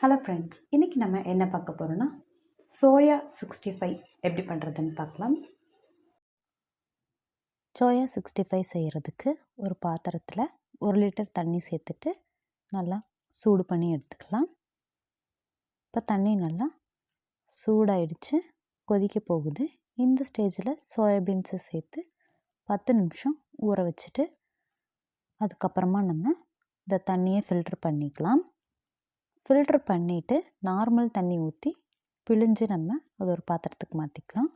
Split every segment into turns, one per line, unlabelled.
Hello friends, இன்றைக்கி நம்ம என்ன பார்க்க போகிறோன்னா சோயா 65 எப்படி பண்ணுறதுன்னு பார்க்கலாம்.
சோயா 65 செய்கிறதுக்கு ஒரு பாத்திரத்தில் 1 லிட்டர் தண்ணி சேர்த்துட்டு நல்லா சூடு பண்ணி எடுத்துக்கலாம். இப்போ தண்ணி நல்லா சூடாயிடுச்சு, கொதிக்க போகுது. இந்த ஸ்டேஜில் சோயாபீன்ஸை சேர்த்து 10 நிமிஷம் ஊற வச்சுட்டு அதுக்கப்புறமா நம்ம இந்த தண்ணியை ஃபில்ட்ரு பண்ணிக்கலாம். ஃபில்ட்ரு பண்ணிவிட்டு நார்மல் தண்ணி ஊற்றி பிழிஞ்சு நம்ம அது ஒரு பாத்திரத்துக்கு மாற்றிக்கலாம்.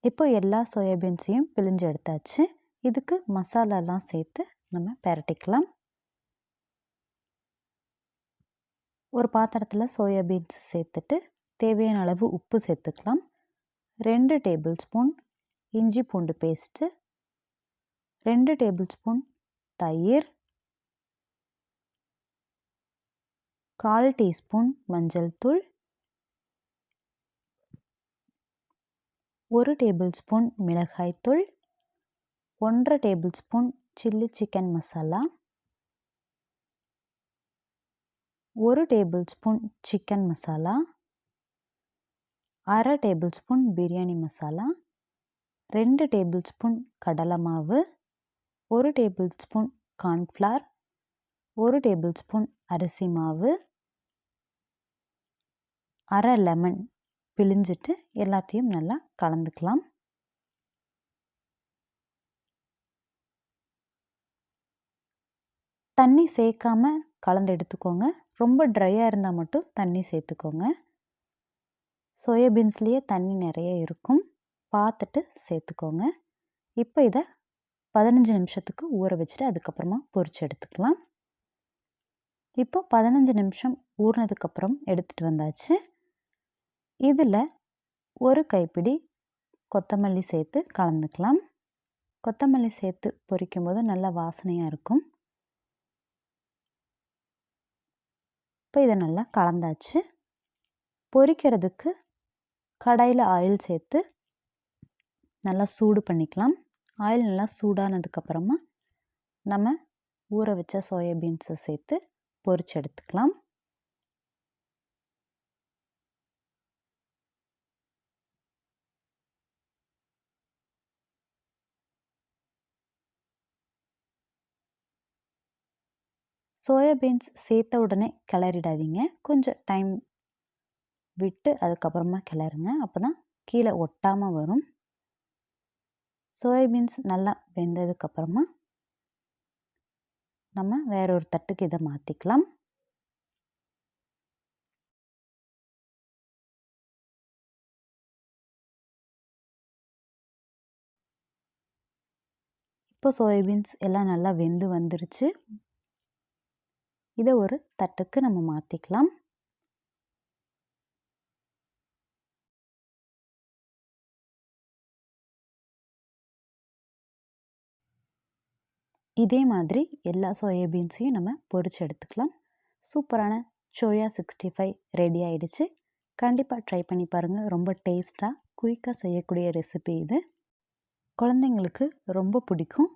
இப்போ எல்லா சோயாபீன்ஸையும் பிழிஞ்சு எடுத்தாச்சு. இதுக்கு மசாலாலாம் சேர்த்து நம்ம பிரட்டிக்கலாம். ஒரு பாத்திரத்தில் சோயாபீன்ஸ் சேர்த்துட்டு தேவையான அளவு உப்பு சேர்த்துக்கலாம். 2 டேபிள் ஸ்பூன் இஞ்சி பூண்டு பேஸ்ட்டு, 2 டேபிள் ஸ்பூன் தயிர், 1/4 டீஸ்பூன் மஞ்சள் தூள், 1 டேபிள் ஸ்பூன் மிளகாய்த்தூள், 1/2 table spoon chilli chicken masala, 1 table spoon chicken masala, 1/2 table spoon biryani masala, 2 table spoon கடலை மாவு, 1 table spoon cornflour, 1 table spoon அரிசி மாவு, 1/2 லெமன் பிழிஞ்சிட்டு எல்லாத்தையும் நல்லா கலந்துக்கலாம். தண்ணி சேர்க்காம கலந்து எடுத்துக்கோங்க. ரொம்ப ட்ரையாக இருந்தால் மட்டும் தண்ணி சேர்த்துக்கோங்க. சோயாபீன்ஸ்லேயே தண்ணி நிறைய இருக்கும், பார்த்துட்டு சேர்த்துக்கோங்க. இப்போ இதை 15 நிமிஷத்துக்கு ஊற வச்சுட்டு அதுக்கப்புறமா பொரிச்சு எடுத்துக்கலாம். இப்போ 15 நிமிஷம் ஊறினதுக்கப்புறம் எடுத்துகிட்டு வந்தாச்சு. இதில் ஒரு கைப்பிடி கொத்தமல்லி சேர்த்து கலந்துக்கலாம். கொத்தமல்லி சேர்த்து பொரிக்கும்போது நல்ல வாசனையாக இருக்கும். இப்போ இதை நல்லா கலந்தாச்சு. பொரிக்கிறதுக்கு கடாயில் ஆயில் சேர்த்து நல்லா சூடு பண்ணிக்கலாம். ஆயில் நல்லா சூடானதுக்கப்புறமா நம்ம ஊற வச்ச சோயாபீன்ஸை சேர்த்து பொரிச்சு எடுத்துக்கலாம். சோயாபீன்ஸ் சேர்த்த உடனே கிளறிடாதீங்க, கொஞ்சம் டைம் விட்டு அதுக்கப்புறமா கிளறுங்க. அப்போ தான் கீழே ஒட்டாமல் வரும். சோயாபீன்ஸ் நல்லா வெந்ததுக்கப்புறமா நம்ம வேற ஒரு தட்டுக்கு இதை மாற்றிக்கலாம். இப்போ சோயாபீன்ஸ் எல்லாம் நல்லா வெந்து வந்துருச்சு. இதை ஒரு தட்டுக்கு நம்ம மாற்றிக்கலாம். இதே மாதிரி எல்லா சோயாபீன்ஸையும் நம்ம பொரிச்சு எடுத்துக்கலாம். சூப்பரான சோயா 65 ரெடி ஆயிடுச்சு. கண்டிப்பாக ட்ரை பண்ணி பாருங்கள். ரொம்ப டேஸ்ட்டாக குயிக்காக செய்யக்கூடிய ரெசிபி இது. குழந்தைங்களுக்கு ரொம்ப பிடிக்கும்.